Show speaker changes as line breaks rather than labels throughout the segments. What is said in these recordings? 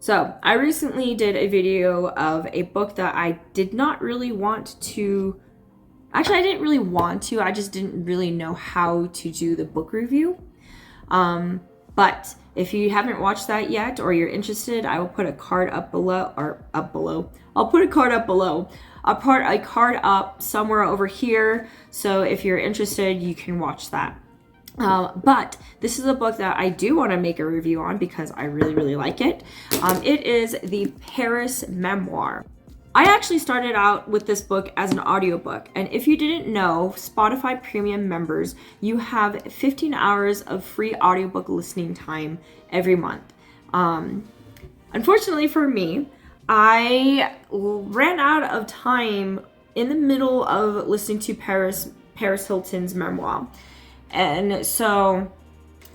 So I recently did a video of a book that I did not really want to, actually I didn't really want to, I just didn't really know how to do the book review. But if you haven't watched that yet or you're interested, I will put a card up below, I'll put a card up below. I'll put a card up somewhere over here. So if you're interested, you can watch that. But this is a book that I do want to make a review on because I really, really like it. It is the Paris Memoir. I actually started out with this book as an audiobook, and if you didn't know, Spotify Premium members, you have 15 hours of free audiobook listening time every month. Unfortunately for me, I ran out of time in the middle of listening to Paris Hilton's memoir. And so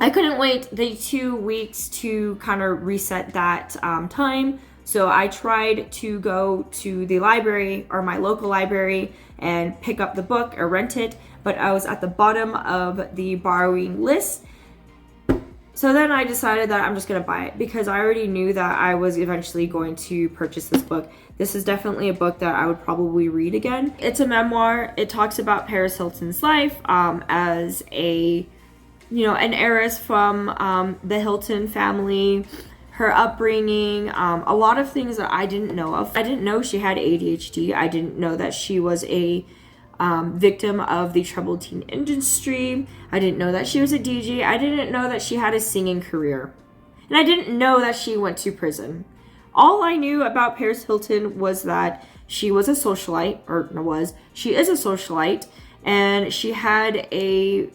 I couldn't wait the 2 weeks to kind of reset that time. So I tried to go to the library or my local library and pick up the book or rent it, but I was at the bottom of the borrowing list. So then I decided that I'm just going to buy it because I already knew that I was eventually going to purchase this book. This is definitely a book that I would probably read again. It's a memoir. It talks about Paris Hilton's life as an heiress from the Hilton family, her upbringing, a lot of things that I didn't know of. I didn't know she had ADHD. I didn't know that she was a victim of the troubled teen industry. I didn't know that she was a DJ. I didn't know that she had a singing career. And I didn't know that she went to prison. All I knew about Paris Hilton was that she was a socialite, she is a socialite, and she had a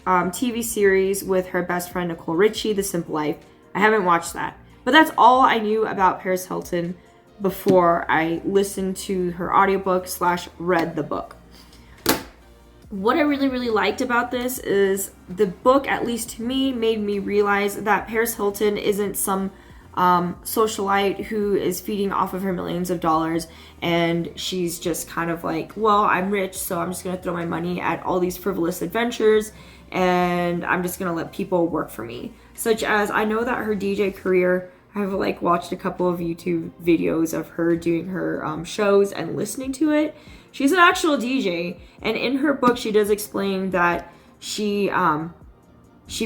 TV series with her best friend Nicole Richie, The Simple Life. I haven't watched that. But that's all I knew about Paris Hilton before I listened to her audiobook / read the book. What I really, really liked about this is the book, at least to me, made me realize that Paris Hilton isn't some socialite who is feeding off of her millions of dollars and she's just kind of like, well, I'm rich, so I'm just going to throw my money at all these frivolous adventures and I'm just going to let people work for me. Such as, I know that her DJ career, I've watched a couple of YouTube videos of her doing her shows and listening to it. She's an actual DJ, and in her book she does explain that she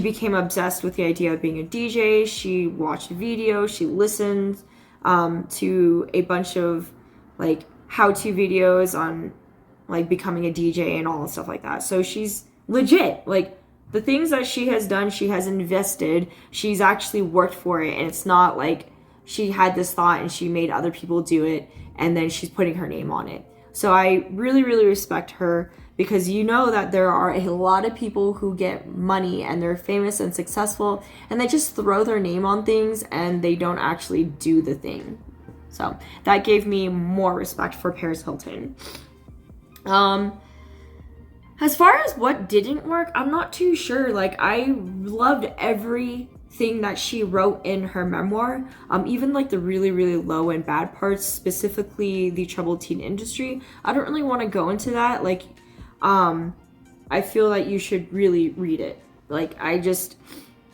became obsessed with the idea of being a DJ. She watched videos, she listened to a bunch of how-to videos on becoming a DJ and all and stuff like that. So she's legit. The things that she has done, she has invested. She's actually worked for it, and it's not like she had this thought and she made other people do it and then she's putting her name on it. So I really, really respect her because you know that there are a lot of people who get money and they're famous and successful and they just throw their name on things and they don't actually do the thing. So that gave me more respect for Paris Hilton. As far as what didn't work, I'm not too sure. I loved everything that she wrote in her memoir, even the really, really low and bad parts, specifically the troubled teen industry. I don't really want to go into that. I feel that you should really read it. I just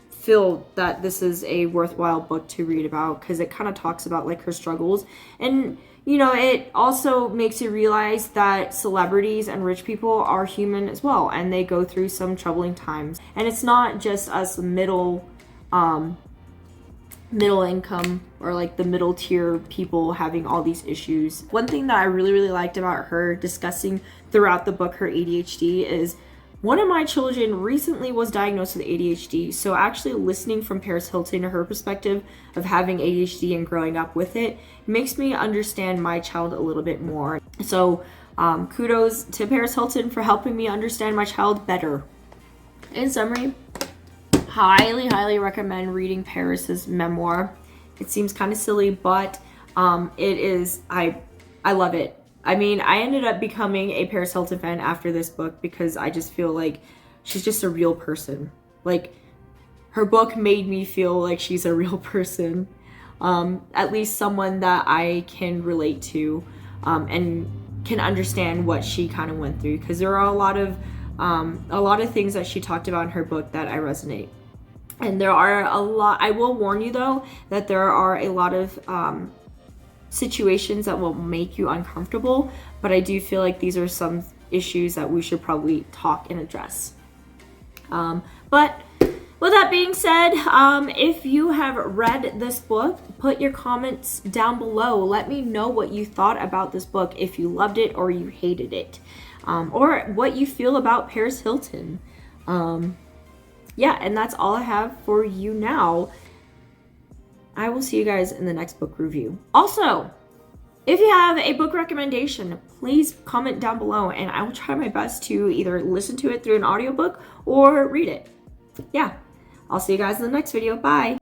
feel that this is a worthwhile book to read about because it kind of talks about her struggles. And it also makes you realize that celebrities and rich people are human as well, and they go through some troubling times. And it's not just us middle income or the middle tier people having all these issues. One thing that I really, really liked about her discussing throughout the book, her ADHD, is one of my children recently was diagnosed with ADHD. So actually listening from Paris Hilton, her perspective of having ADHD and growing up with it, makes me understand my child a little bit more. So kudos to Paris Hilton for helping me understand my child better. In summary, highly, highly recommend reading Paris's memoir. It seems kind of silly, but it is, I love it. I mean, I ended up becoming a Paris Hilton fan after this book because I just feel like she's just a real person. Her book made me feel like she's a real person. At least someone that I can relate to and can understand what she kind of went through. Because there are a lot of things that she talked about in her book that I resonate And there are a lot, I will warn you though, that there are a lot of situations that will make you uncomfortable, but I do feel like these are some issues that we should probably talk and address. But with that being said, if you have read this book, put your comments down below. Let me know what you thought about this book, if you loved it or you hated it, or what you feel about Paris Hilton. Yeah, and that's all I have for you now. I will see you guys in the next book review. Also, if you have a book recommendation, please comment down below and I will try my best to either listen to it through an audiobook or read it. Yeah, I'll see you guys in the next video. Bye.